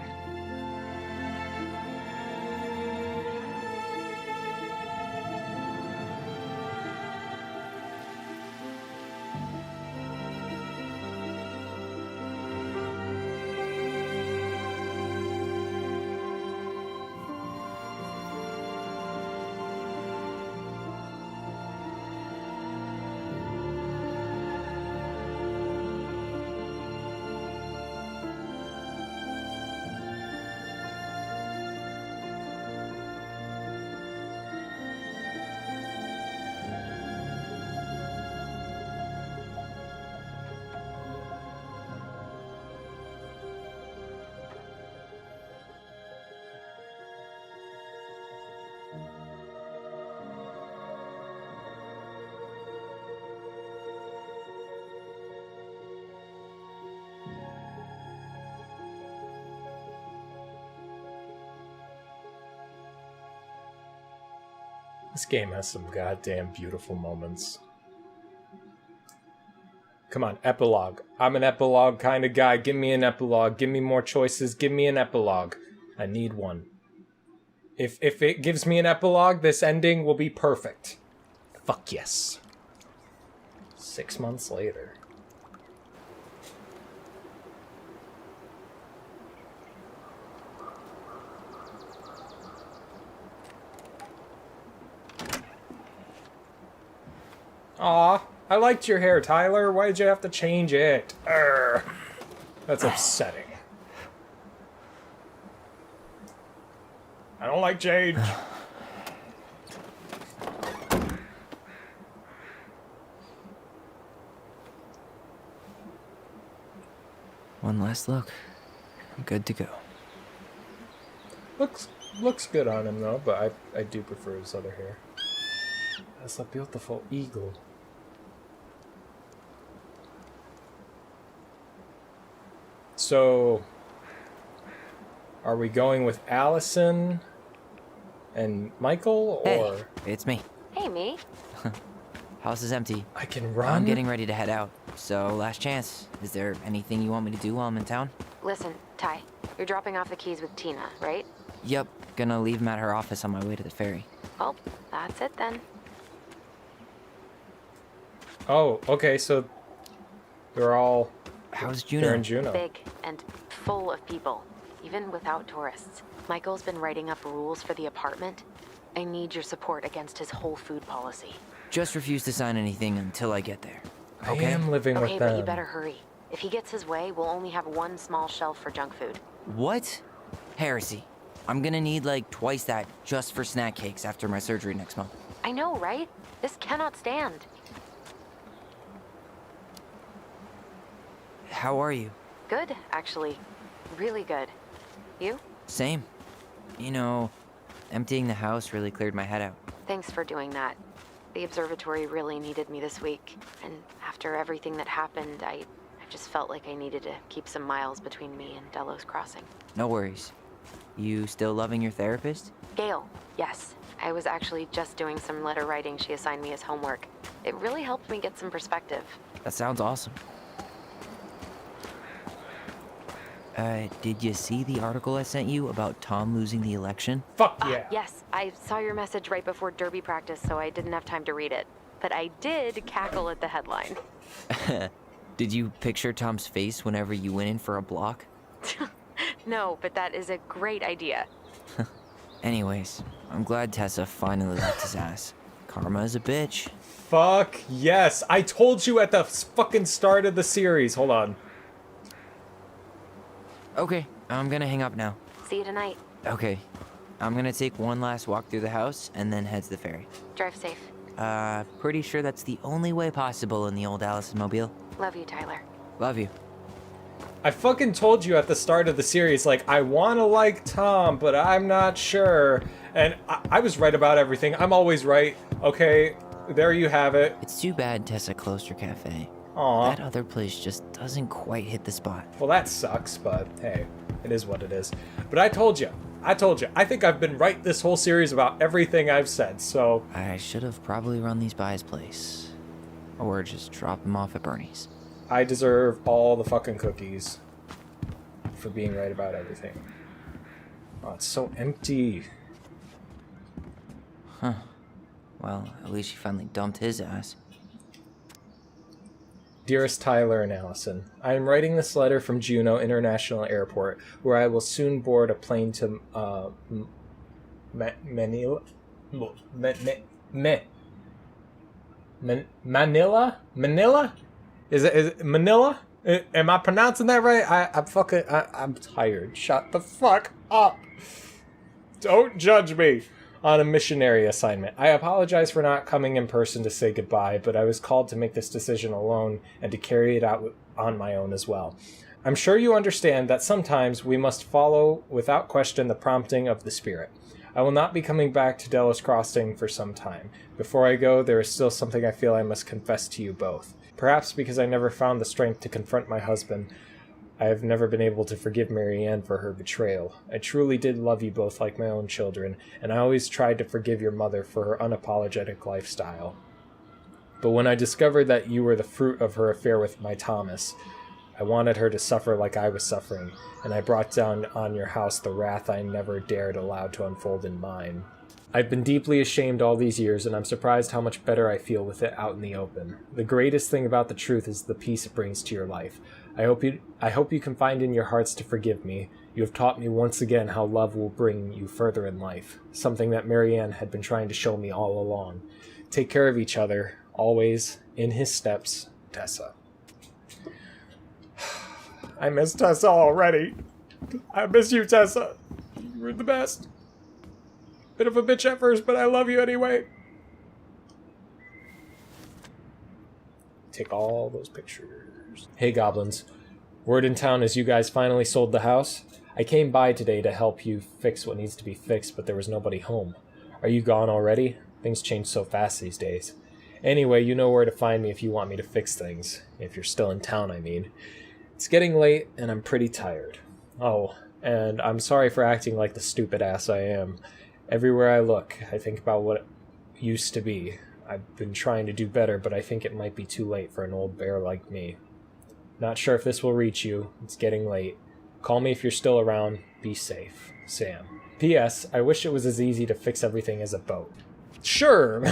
This game has some goddamn beautiful moments. Come on, epilogue. I'm an epilogue kind of guy. Give me an epilogue. Give me more choices. Give me an epilogue. I need one. If it gives me an epilogue, this ending will be perfect. Fuck yes. 6 months later. Aw, I liked your hair, Tyler. Why did you have to change it? Urgh. That's upsetting. I don't like change. One last look. I'm good to go. Looks good on him though, but I do prefer his other hair. That's a beautiful eagle. So, are we going with Allison and Michael, or Hey, it's me. Hey, me. House is empty. I can run? I'm getting ready to head out. So, last chance. Is there anything you want me to do while I'm in town? Listen, Ty, you're dropping off the keys with Tina, right? Yep, gonna leave them at her office on my way to the ferry. Well, that's it then. Oh, okay, so They're all How's they're in Juno? Juno. Big and full of people, even without tourists. Michael's been writing up rules for the apartment. I need your support against his whole food policy. Just refuse to sign anything until I get there. I Okay? am living Okay, with but them. you better hurry. If he gets his way, we'll only have one small shelf for junk food. What? Heresy. I'm gonna need like twice that just for snack cakes after my surgery next month. I know, right? This cannot stand. How are you? Good, actually. Really good. You? Same. You know, emptying the house really cleared my head out. Thanks for doing that. The observatory really needed me this week, and after everything that happened, I just felt like I needed to keep some miles between me and Delos Crossing. No worries. You still loving your therapist? Gail, yes. I was actually just doing some letter writing she assigned me as homework. It really helped me get some perspective. That sounds awesome. Did you see the article I sent you about Tom losing the election? Fuck yeah. Yes, I saw your message right before derby practice, so I didn't have time to read it. But I did cackle at the headline. Did you picture Tom's face whenever you went in for a block? No, but that is a great idea. Anyways, I'm glad Tessa finally left his ass. Karma is a bitch. Fuck yes. I told you at the fucking start of the series. Hold on. Okay, I'm gonna hang up now. See you tonight. Okay, I'm gonna take one last walk through the house and then head to the ferry. Drive safe. Pretty sure that's the only way possible in the old Allison Mobile. Love you, Tyler. Love you. I fucking told you at the start of the series, like, I want to like Tom, but I'm not sure. And I was right about everything. I'm always right. Okay, there you have it. It's too bad Tessa closed her cafe. Aw. That other place just doesn't quite hit the spot. Well, that sucks, but hey, it is what it is. But I told you. I think I've been right this whole series about everything I've said, so... I should have probably run these by his place. Or just drop him off at Bernie's. I deserve all the fucking cookies for being right about everything. Oh, it's so empty. Well, at least she finally dumped his ass. Dearest Tyler and Allison, I am writing this letter from Juneau International Airport, where I will soon board a plane to Manila? Manila? Manila? Is it Manila? Am I pronouncing that right? I'm tired. Shut the fuck up. Don't judge me. On a missionary assignment. I apologize for not coming in person to say goodbye, but I was called to make this decision alone and to carry it out on my own as well. I'm sure you understand that sometimes we must follow without question the prompting of the Spirit. I will not be coming back to Delos Crossing for some time. Before I go, there is still something I feel I must confess to you both. Perhaps because I never found the strength to confront my husband, I have never been able to forgive Marianne for her betrayal. I truly did love you both like my own children, and I always tried to forgive your mother for her unapologetic lifestyle. But when I discovered that you were the fruit of her affair with my Thomas, I wanted her to suffer like I was suffering, and I brought down on your house the wrath I never dared allow to unfold in mine. I've been deeply ashamed all these years, and I'm surprised how much better I feel with it out in the open. The greatest thing about the truth is the peace it brings to your life. I hope you can find in your hearts to forgive me. You have taught me once again how love will bring you further in life, something that Marianne had been trying to show me all along. Take care of each other, always, in his steps, Tessa. I miss Tessa already. I miss you, Tessa. You were the best. Bit of a bitch at first, but I love you anyway. Take all those pictures. Hey, goblins. Word in town is you guys finally sold the house. I came by today to help you fix what needs to be fixed, but there was nobody home. Are you gone already? Things change so fast these days. Anyway, you know where to find me if you want me to fix things. If you're still in town, I mean. It's getting late, and I'm pretty tired. Oh, and I'm sorry for acting like the stupid ass I am. Everywhere I look, I think about what it used to be. I've been trying to do better, but I think it might be too late for an old bear like me. Not sure if this will reach you. It's getting late. Call me if you're still around. Be safe. Sam. P.S. I wish it was as easy to fix everything as a boat. Sure.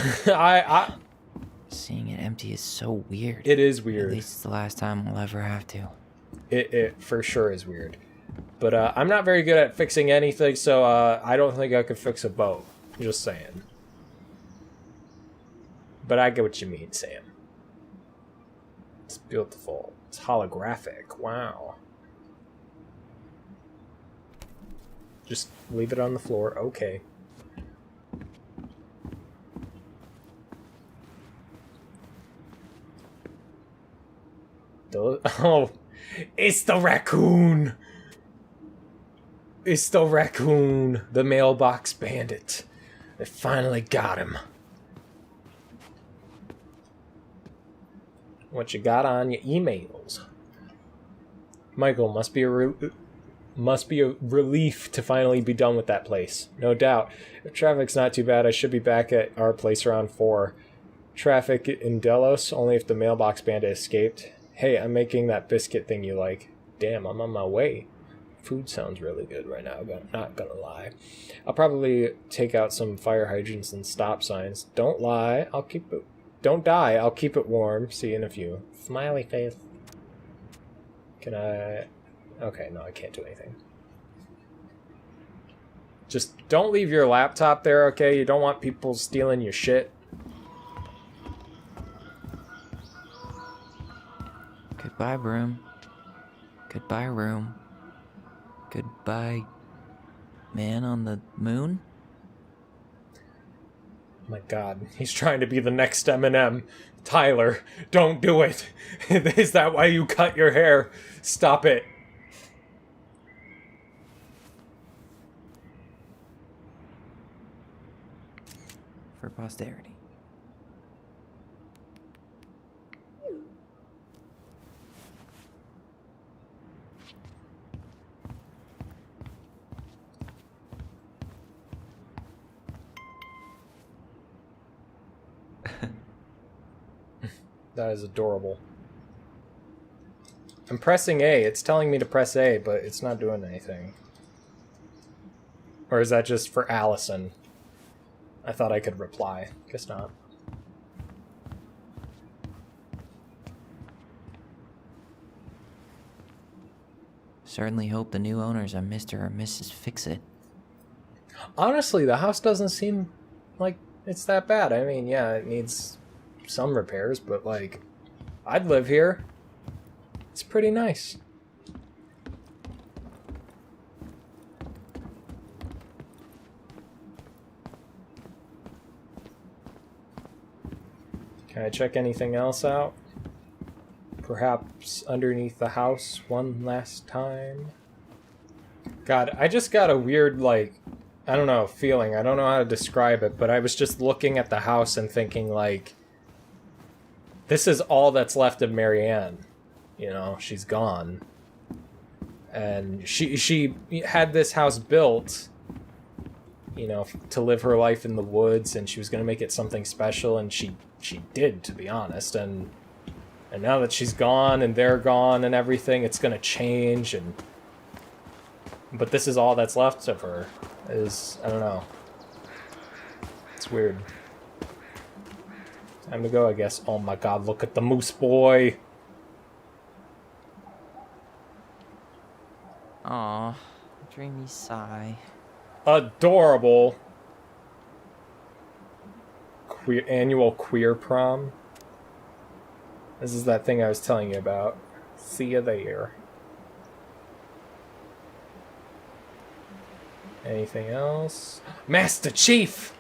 Seeing it empty is so weird. It is At weird. least it's the last time I'll ever have to. It for sure is weird. But I'm not very good at fixing anything, so I don't think I could fix a boat. Just saying. But I get what you mean, Sam. It's beautiful. It's holographic. Wow. Just leave it on the floor. Okay. Oh, it's the raccoon. It's the raccoon, the mailbox bandit. They finally got him. What you got on your emails? Michael, must be a relief to finally be done with that place. No doubt. If traffic's not too bad, I should be back at our place around 4. Traffic in Delos, only if the mailbox bandit escaped. Hey, I'm making that biscuit thing you like. Damn, I'm on my way. Food sounds really good right now, but not gonna lie. I'll probably take out some fire hydrants and stop signs. Don't lie, I'll keep it... Don't die, I'll keep it warm. See you in a few. Smiley face. Can I... Okay, no, I can't do anything. Just don't leave your laptop there, okay? You don't want people stealing your shit. Goodbye, room. Goodbye, room. Goodbye, man on the moon? My god, he's trying to be the next Eminem. Tyler, don't do it. Is that why you cut your hair? Stop it. For posterity. That is adorable. I'm pressing A. It's telling me to press A, but it's not doing anything. Or is that just for Allison? I thought I could reply. Guess not. Certainly hope the new owners are Mr. or Mrs. Fix-It. Honestly, the house doesn't seem like it's that bad. I mean, yeah, it needs some repairs, but like, I'd live here. It's pretty nice. Can I check anything else out? Perhaps underneath the house one last time? God, I just got a weird, like, I don't know, feeling. I don't know how to describe it, but I was just looking at the house and thinking, like, this is all that's left of Marianne. You know, she's gone. And she had this house built, you know, to live her life in the woods, and she was going to make it something special, and she did, to be honest. And now that she's gone and they're gone and everything, it's going to change. But this is all that's left of her. Is, I don't know. It's weird. Time to go, I guess. Oh my god, look at the moose boy! Aw, dreamy sigh. Adorable! Annual queer prom. This is that thing I was telling you about. See you there. Anything else? Master Chief!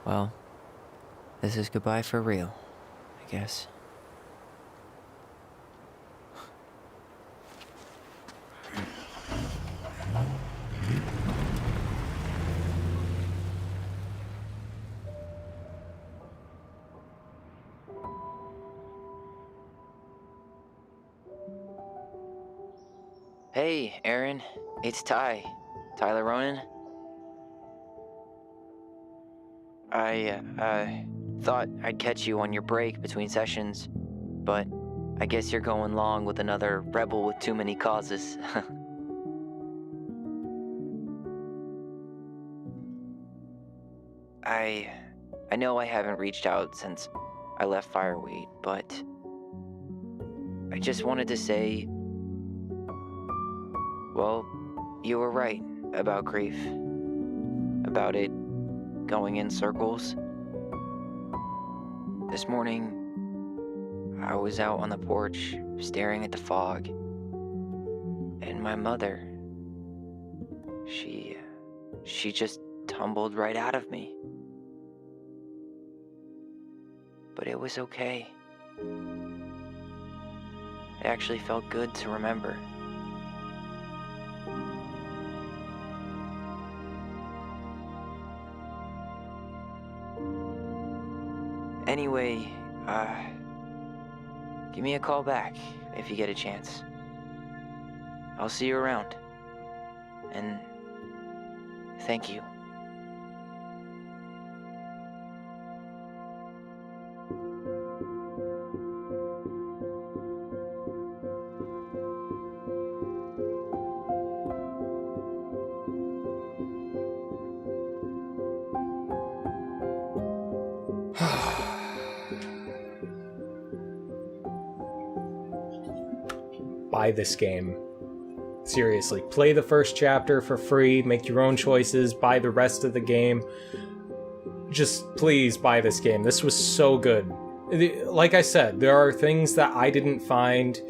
Well, this is goodbye for real, I guess. Hey, Aaron. It's Tyler Ronan. I thought I'd catch you on your break between sessions, but I guess you're going along with another rebel with too many causes. I know I haven't reached out since I left Fireweight, but I just wanted to say, well, you were right about grief, about it going in circles. This morning, I was out on the porch staring at the fog, and my mother, she just tumbled right out of me. But it was okay. It actually felt good to remember. Anyway, give me a call back if you get a chance. I'll see you around. And thank you. Buy this game. Seriously, play the first chapter for free, make your own choices, buy the rest of the game. Just please buy this game. This was so good. Like I said, there are things that I didn't find,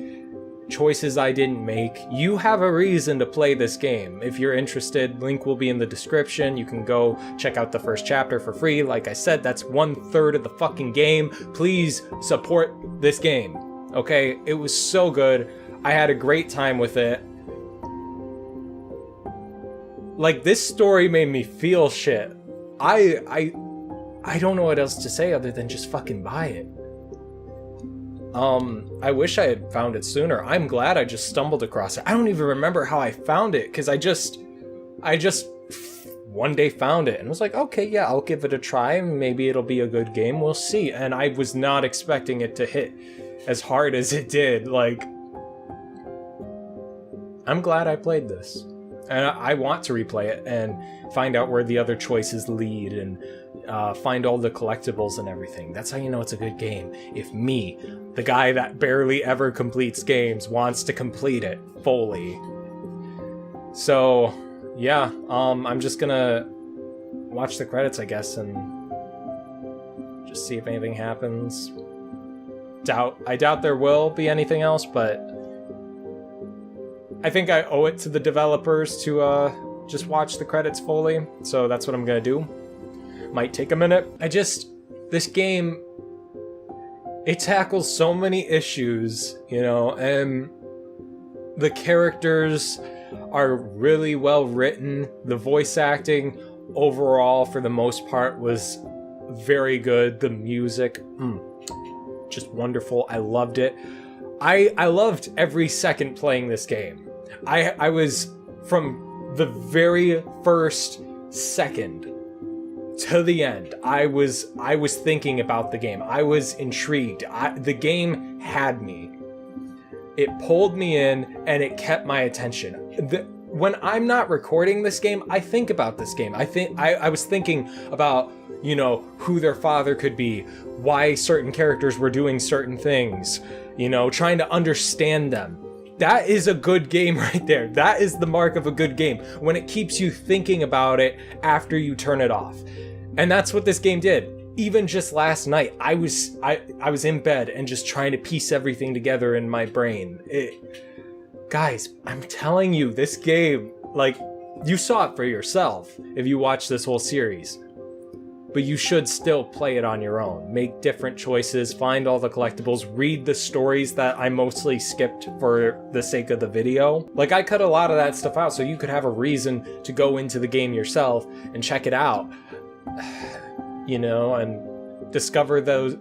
choices I didn't make. You have a reason to play this game. If you're interested, link will be in the description. You can go check out the first chapter for free. Like I said, that's 1/3 of the fucking game. Please support this game. Okay? It was so good. I had a great time with it. Like, this story made me feel shit. I don't know what else to say other than just fucking buy it. I wish I had found it sooner. I'm glad I just stumbled across it. I don't even remember how I found it, because I just one day found it and was like, okay, yeah, I'll give it a try. Maybe it'll be a good game. We'll see. And I was not expecting it to hit as hard as it did. Like, I'm glad I played this. And I want to replay it and find out where the other choices lead and find all the collectibles and everything. That's how you know it's a good game. If me, the guy that barely ever completes games, wants to complete it fully. So, yeah, I'm just gonna watch the credits, I guess, and just see if anything happens. I doubt there will be anything else, but I think I owe it to the developers to just watch the credits fully, so that's what I'm gonna do. Might take a minute. This game, it tackles so many issues, you know, and the characters are really well written. The voice acting overall, for the most part, was very good. The music, just wonderful. I loved it. I loved every second playing this game. I was, from the very first second to the end, I was thinking about the game. I was intrigued. The game had me. It pulled me in and it kept my attention. When I'm not recording this game, I think about this game. I was thinking about, you know, who their father could be, why certain characters were doing certain things, you know, trying to understand them. That is a good game right there. That is the mark of a good game, when it keeps you thinking about it after you turn it off. And that's what this game did. Even just last night, I was in bed and just trying to piece everything together in my brain. Guys, I'm telling you, this game, like, you saw it for yourself if you watch this whole series. But you should still play it on your own. Make different choices, find all the collectibles, read the stories that I mostly skipped for the sake of the video. Like, I cut a lot of that stuff out so you could have a reason to go into the game yourself and check it out. You know, and discover those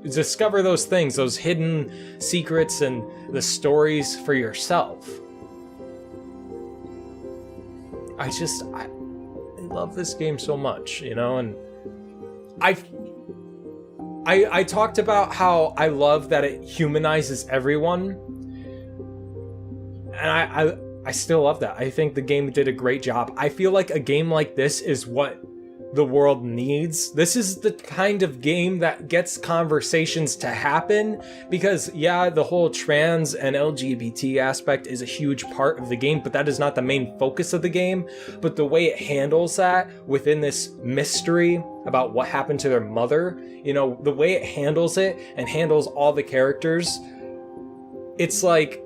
things, those hidden secrets and the stories for yourself. I love this game so much, you know, and I talked about how I love that it humanizes everyone, and I still love that. I think the game did a great job. I feel like a game like this is what the world needs. This is the kind of game that gets conversations to happen, because yeah, the whole trans and LGBT aspect is a huge part of the game, but that is not the main focus of the game. But the way it handles that within this mystery about what happened to their mother, you know, the way it handles it and handles all the characters, it's like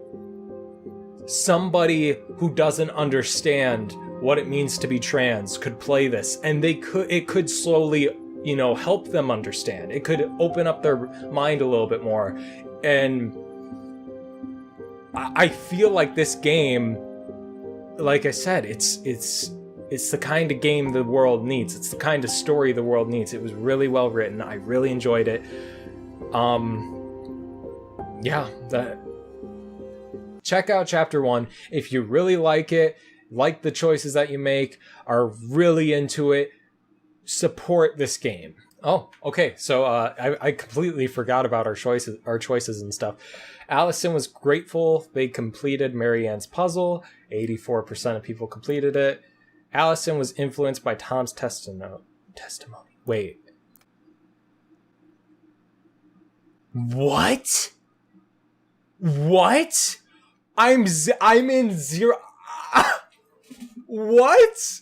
somebody who doesn't understand what it means to be trans could play this, and it could slowly, you know, help them understand. It could open up their mind a little bit more. And I feel like this game, like I said, it's the kind of game the world needs. It's the kind of story the world needs. It was really well written. I really enjoyed it. Check out Chapter 1 if you really like it. Like the choices that you make, are really into it, support this game. Oh, okay. So I completely forgot about our choices and stuff. Allison was grateful they completed Marianne's puzzle. 84% of people completed it. Allison was influenced by Tom's testimony. Wait. What? What? I'm in zero. What?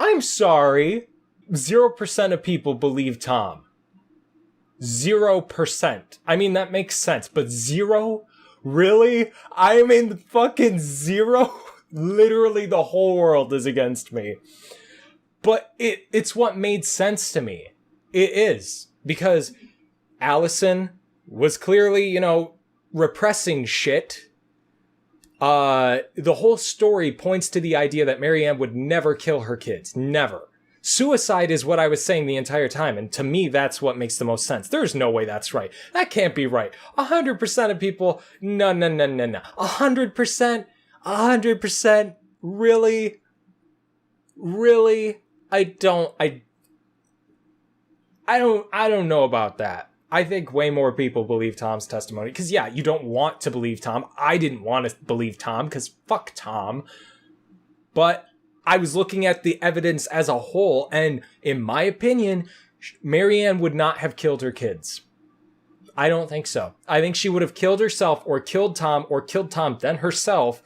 I'm sorry. 0% of people believe Tom. 0%. I mean, that makes sense, but 0? Really? I'm in fucking 0? Literally the whole world is against me. But it's what made sense to me. It is. Because Allison was clearly, you know, repressing shit. The whole story points to the idea that Marianne would never kill her kids. Never. Suicide is what I was saying the entire time, and to me, that's what makes the most sense. There's no way that's right. That can't be right. 100% of people, no. 100%? 100%? Really? Really? I don't know about that. I think way more people believe Tom's testimony. Because, yeah, you don't want to believe Tom. I didn't want to believe Tom, because fuck Tom. But I was looking at the evidence as a whole, and in my opinion, Marianne would not have killed her kids. I don't think so. I think she would have killed herself, or killed Tom, then herself,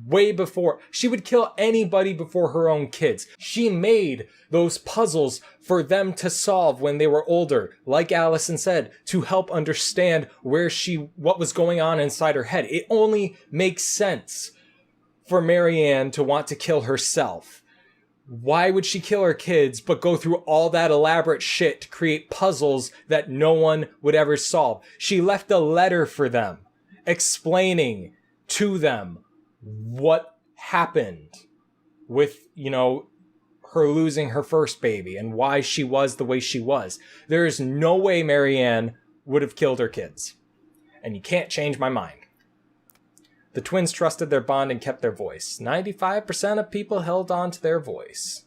way before. She would kill anybody before her own kids. She made those puzzles for them to solve when they were older, like Allison said, to help understand what was going on inside her head. It only makes sense for Marianne to want to kill herself. Why would she kill her kids but go through all that elaborate shit to create puzzles that no one would ever solve? She left a letter for them, explaining to them what happened with, you know, her losing her first baby and why she was the way she was. There is no way Marianne would have killed her kids. And you can't change my mind. The twins trusted their bond and kept their voice. 95% of people held on to their voice.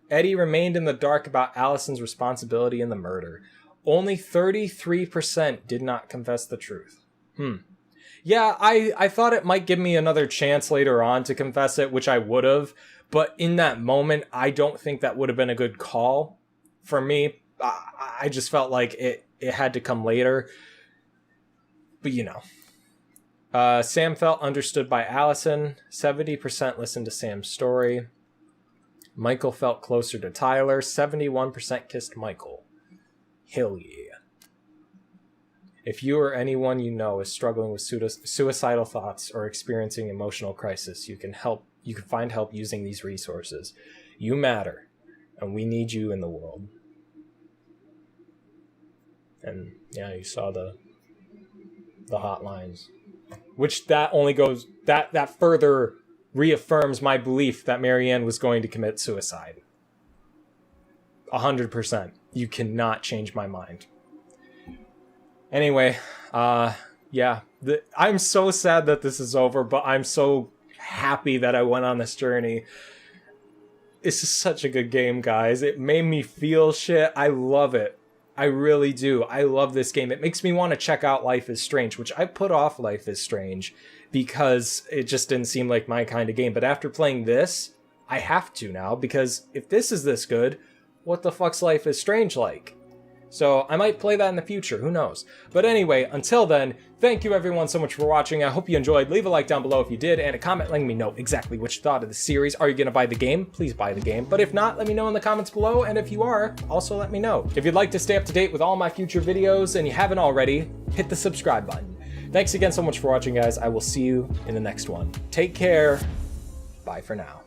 Eddie remained in the dark about Allison's responsibility in the murder. Only 33% did not confess the truth. Yeah, I thought it might give me another chance later on to confess it, which I would have. But in that moment, I don't think that would have been a good call for me. I just felt like it had to come later. But you know. Sam felt understood by Allison. 70% listened to Sam's story. Michael felt closer to Tyler. 71% kissed Michael. Hell yeah. If you or anyone you know is struggling with suicidal thoughts or experiencing emotional crisis, you can find help using these resources. You matter, and we need you in the world. And yeah, you saw the hotlines, which that only goes that further reaffirms my belief that Marianne was going to commit suicide. 100%. You cannot change my mind. Anyway, yeah, I'm so sad that this is over, but I'm so happy that I went on this journey. This is such a good game, guys. It made me feel shit. I love it. I really do. I love this game. It makes me want to check out Life is Strange, which I put off Life is Strange because it just didn't seem like my kind of game. But after playing this, I have to now, because if this is this good, what the fuck's Life is Strange like? So I might play that in the future, who knows. But anyway, until then, thank you everyone so much for watching. I hope you enjoyed. Leave a like down below if you did, and a comment letting me know exactly what you thought of the series. Are you going to buy the game? Please buy the game. But if not, let me know in the comments below, and if you are, also let me know. If you'd like to stay up to date with all my future videos, and you haven't already, hit the subscribe button. Thanks again so much for watching, guys. I will see you in the next one. Take care. Bye for now.